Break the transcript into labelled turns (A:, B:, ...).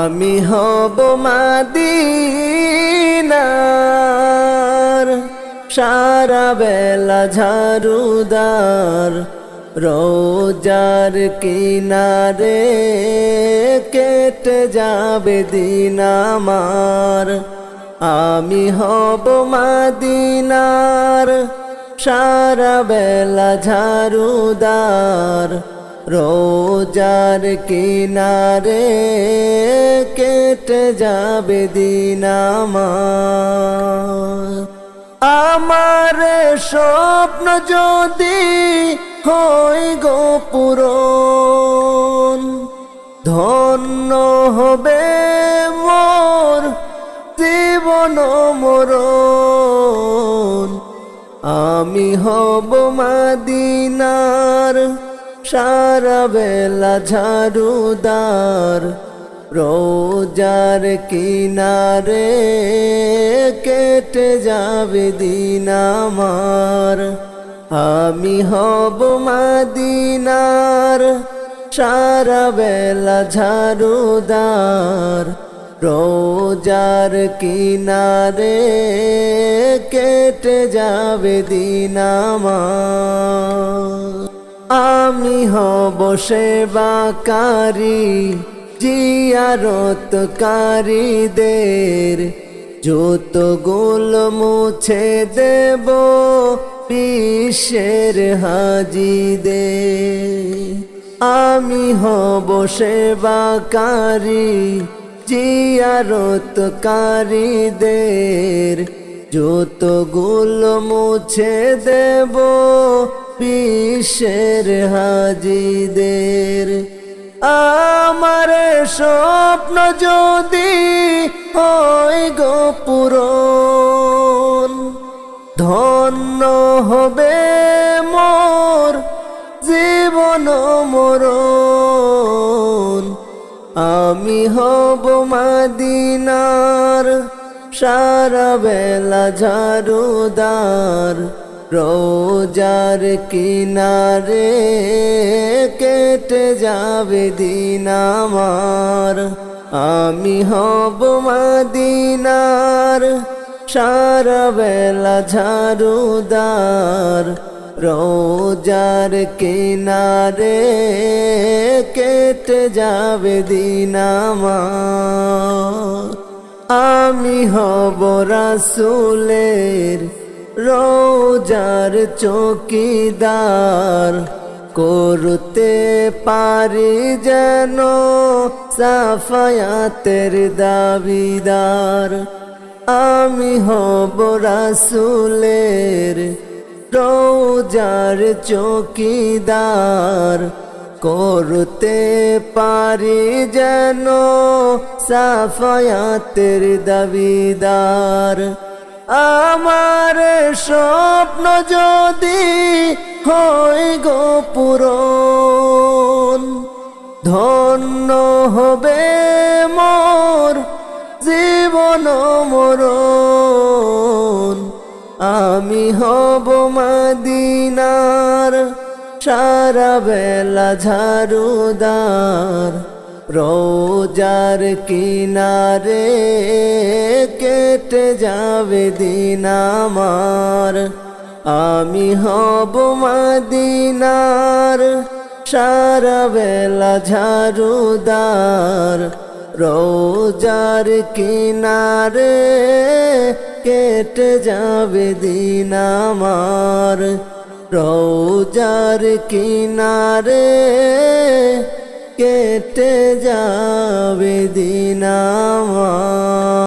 A: আমি হব মদিনার সারা বেলা ঝাড়ুদার রোজার কিনারে কেটে যাবে দিন আমার আমি হব মদিনার সারা বেলা ঝাড়ুদার রোজার কিনারে কেটে যাবে দিন আমার স্বপ্ন যদি হয় গো পূরণ ধন্য হবে মোর জীবন মরণ আমি হব মদিনার সারা বেলা ঝাড়ুদার রোজার কিনারে কেটে যাবে দিন আমার আমি হব মদিনার সারা বেলা ঝাড়ুদার রোজার কিনারে কেটে যাবে দিন আমার আমি হব সেবাকারী জিয়ারতকারীদের যতগুলো মুছে দেব বিশ্বের হাজিদের আমি হব সেবাকারী জিয়ারতকারীদের যতগুলো মুছে দেব বিশ্বের হাজিদের আমার স্বপ্ন যদি হয় গো পূরণ ধন্য হবে মোর জীবন মরণ আমি হব মদিনার সারা বেলা ঝাড়ুদার রোজার কিনারে কেটে যাবে দিন আমার আমি হব মদিনার সারা বেলা ঝাড়ুদার রোজার কিনারে কেটে যাবে দিন আমার আমি হব রাসূলের রোজার চৌকিদার করতে পারি যেন সাফায়াতের দাবিদার আমি হব রাসূলের রোজার চৌকিদার করতে পারি যেন সাফায়াতের দাবিদার আমার স্বপ্ন যদি হয় গো পূরণ ধন্য হবে মোর জীবন মরণ আমি হব মদিনার সারা বেলা ঝাড়ুদার রোজার কিনারে কেটে যাবে দিন আমার আমি হব মদিনার সারা বেলা ঝাড়ুদার রোজার কিনারে কেটে যাবে দিন আমার রোজার কিনারে কেটে যাবে দিন আমার।